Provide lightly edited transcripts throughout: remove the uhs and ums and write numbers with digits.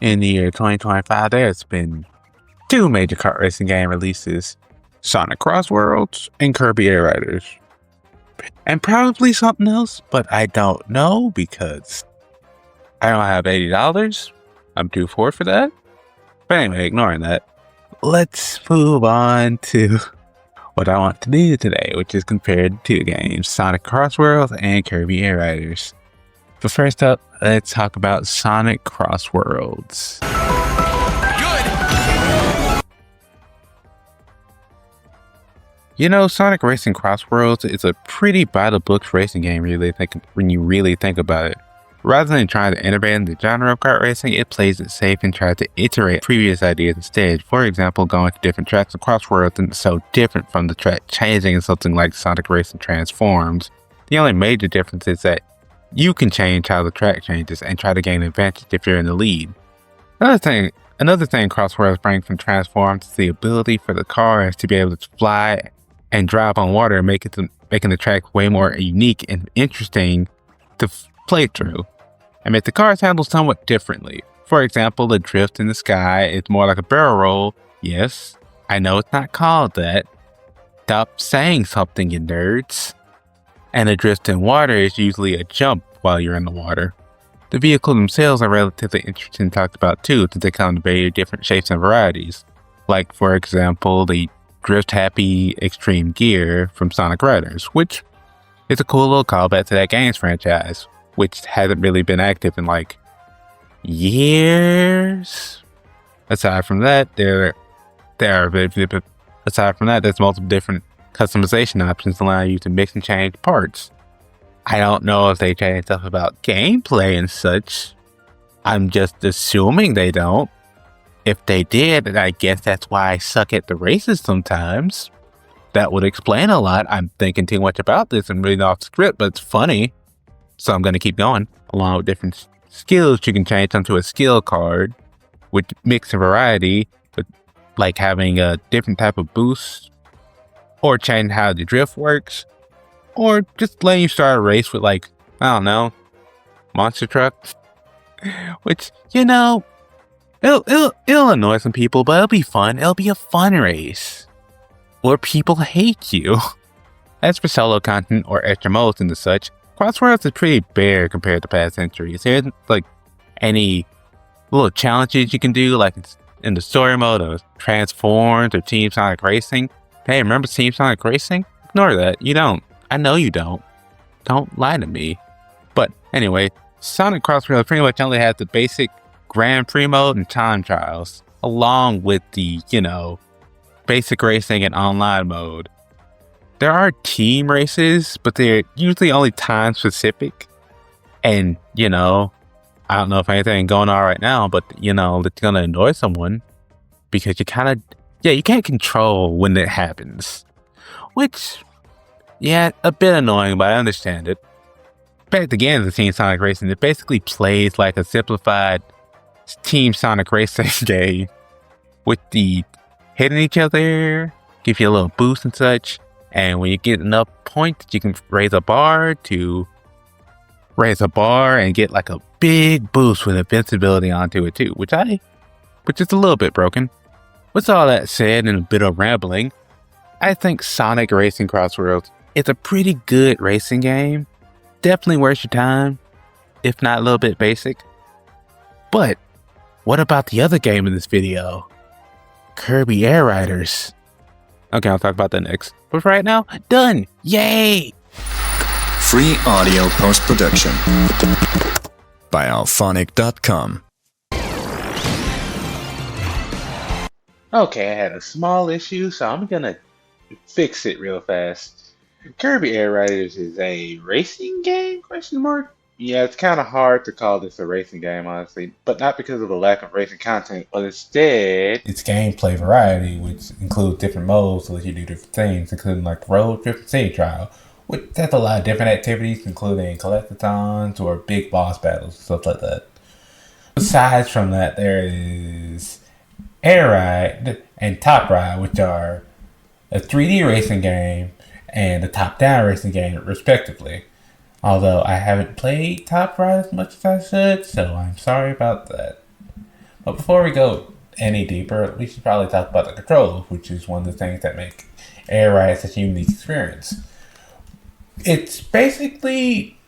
In the year 2025, there's been two major kart racing game releases, Sonic Crossworlds and Kirby Air Riders. And probably something else, but I don't know because I don't have $80. I'm too poor for that. But anyway, ignoring that, let's move on to what I want to do today, which is compare two games, Sonic Crossworlds and Kirby Air Riders. But first up, let's talk about Sonic Crossworlds. Good. You know, Sonic Racing Crossworlds is a pretty by-the-books racing game when you really think about it. Rather than trying to innovate in the genre of kart racing, it plays it safe and tries to iterate previous ideas instead. For example, going to different tracks in Crossworlds and so different from the track changing in something like Sonic Racing Transforms. The only major difference is that you can change how the track changes and try to gain an advantage if you're in the lead. Another thing Crossworlds brings from Transforms is the ability for the cars to be able to fly and drive on water, making the track way more unique and interesting to play through. I mean, the cars handle somewhat differently. For example, the drift in the sky is more like a barrel roll. Yes, I know it's not called that. Stop saying something, you nerds. And the drift in water is usually a jump while you're in the water. The vehicles themselves are relatively interesting and talked about too, since they come in very different shapes and varieties. Like, for example, the Drift Happy Extreme Gear from Sonic Riders, which is a cool little callback to that games franchise, which hasn't really been active in like years. Aside from that, there's multiple different customization options allow you to mix and change parts. I don't know if they change stuff about gameplay and such. I'm just assuming they don't. If they did, I guess that's why I suck at the races sometimes. That would explain a lot. I'm thinking too much about this and reading off the script, but it's funny. So I'm going to keep going. Along with different skills, you can change them to a skill card with mix and variety, with like having a different type of boost, or changing how the drift works, or just letting you start a race with like, I don't know, monster truck. Which, you know, it'll annoy some people, but it'll be fun. It'll be a fun race. Or people hate you. As for solo content or extra modes and the such, Crossworlds is pretty bare compared to past entries. There isn't like any little challenges you can do like in the story mode of Transforms or Team Sonic Racing. Hey, remember Team Sonic Racing? Ignore that. You don't. I know you don't. Don't lie to me. But anyway, Sonic Crossworlds pretty much only has the basic Grand Prix mode and time trials, along with the, basic racing and online mode. There are team races, but they're usually only time specific. And, I don't know if anything going on right now, but, it's going to annoy someone because you can't control when it happens. Which, a bit annoying, but I understand it. Back again, the Team Sonic Racing, it basically plays like a simplified Team Sonic Racing game with the hitting each other, give you a little boost and such. And when you get enough points, you can raise a bar and get like a big boost with invincibility onto it too, which is a little bit broken. With all that said and a bit of rambling, I think Sonic Racing Crossworlds is a pretty good racing game. Definitely worth your time, if not a little bit basic. But what about the other game in this video? Kirby Air Riders. Okay, I'll talk about that next. But for right now, done! Yay! Free audio post-production by alphonic.com. Okay, I had a small issue, so I'm gonna fix it real fast. Kirby Air Riders is a racing game? Question mark? Yeah, it's kind of hard to call this a racing game, honestly, but not because of the lack of racing content, but instead its gameplay variety, which includes different modes to let you do different things, including like road trip and city trial, which has a lot of different activities, including collectathons or big boss battles, stuff like that. Besides from that, there is Air Ride and Top Ride, which are a 3D racing game and a top-down racing game, respectively. Although I haven't played Top Ride as much as I should, so I'm sorry about that. But before we go any deeper, we should probably talk about the controls, which is one of the things that make Air Ride such a unique experience. It's basically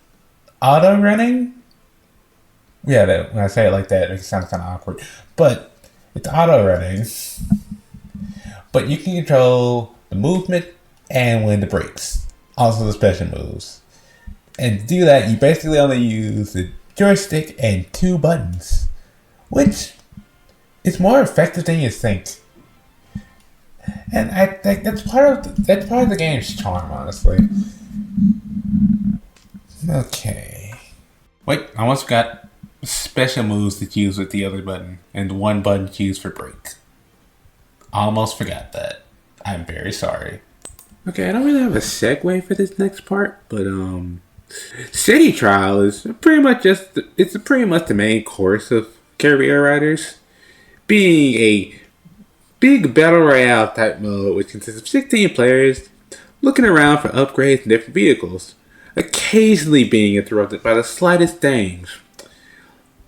auto running. Yeah, when I say it like that, it sounds kind of awkward. But it's auto running. But you can control the movement and when the brakes. Also the special moves. And to do that, you basically only use the joystick and 2 buttons. Which is more effective than you think. And I think that's part of the game's charm, honestly. Okay. Wait, I almost forgot special moves to use with the other button, and 1 button to use for brake. Almost forgot that. I'm very sorry. Okay, I don't really have a segue for this next part, but City Trial is pretty much the main course of Kirby Air Riders, being a big battle royale type mode which consists of 16 players looking around for upgrades and different vehicles, occasionally being interrupted by the slightest things,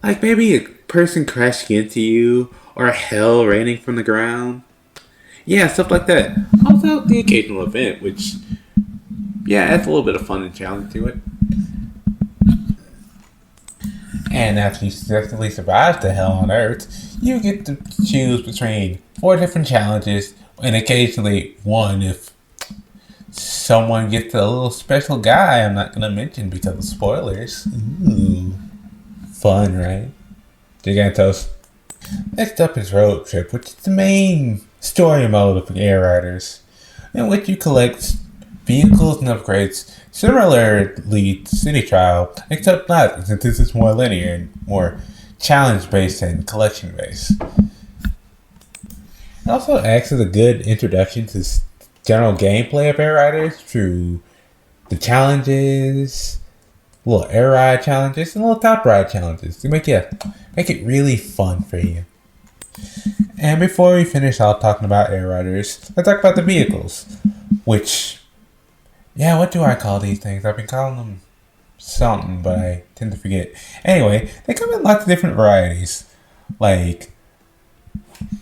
like maybe a person crashing into you or hell raining from the ground. Yeah, stuff like that. Also, the occasional event, which, yeah, adds a little bit of fun and challenge to it. And after you successfully survive the hell on Earth, you get to choose between 4 different challenges, and occasionally 1 if someone gets a little special guy I'm not going to mention because of spoilers. Ooh. Fun, right? Gigantos. Next up is Road Trip, which is the main story mode of Air Riders, in which you collect vehicles and upgrades similarly to City Trial, except not, since this is more linear and more challenge-based and collection-based. It also acts as a good introduction to general gameplay of Air Riders through the challenges, little air ride challenges, and little top ride challenges to make it really fun for you. And before we finish out talking about Air Riders, let's talk about the vehicles. Which, yeah, what do I call these things? I've been calling them something, but I tend to forget. Anyway, they come in lots of different varieties. Like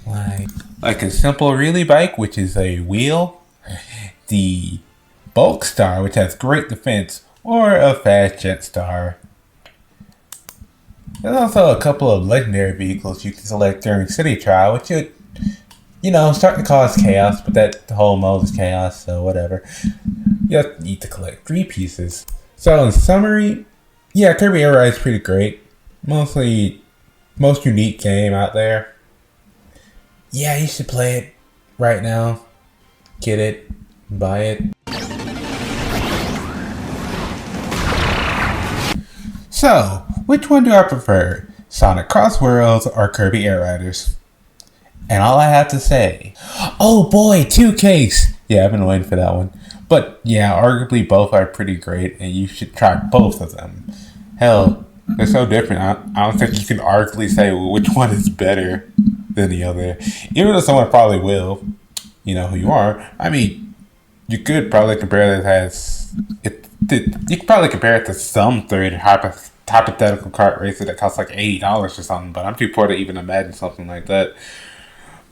a simple wheelie bike, which is a wheel. The Bulk Star, which has great defense, or a fast jet star. There's also a couple of legendary vehicles you can select during City Trial, which would, start to cause chaos, but that whole mode is chaos, so whatever. You need to collect 3 pieces. So in summary, yeah, Kirby Air Ride is pretty great. Most unique game out there. Yeah, you should play it right now. Get it, buy it. So, which one do I prefer? Sonic Crossworlds or Kirby Air Riders? And all I have to say, oh boy, 2Ks! Yeah, I've been waiting for that one. But yeah, arguably both are pretty great, and you should try both of them. Hell, they're so different. I don't think you can arguably say which one is better than the other. Even though someone probably will, you know who you are. I mean, you could probably compare you could probably compare it to some third hypothetical kart racer that costs like $80 or something, but I'm too poor to even imagine something like that.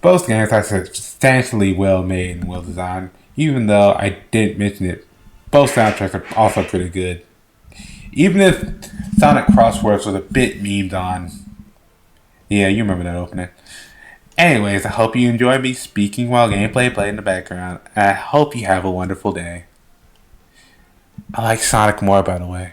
Both games are substantially well made and well designed. Even though I didn't mention it, both soundtracks are also pretty good. Even if Sonic Crossworlds was a bit memed on. Yeah, you remember that opening. Anyways, I hope you enjoy me speaking while gameplay played in the background. I hope you have a wonderful day. I like Sonic more, by the way.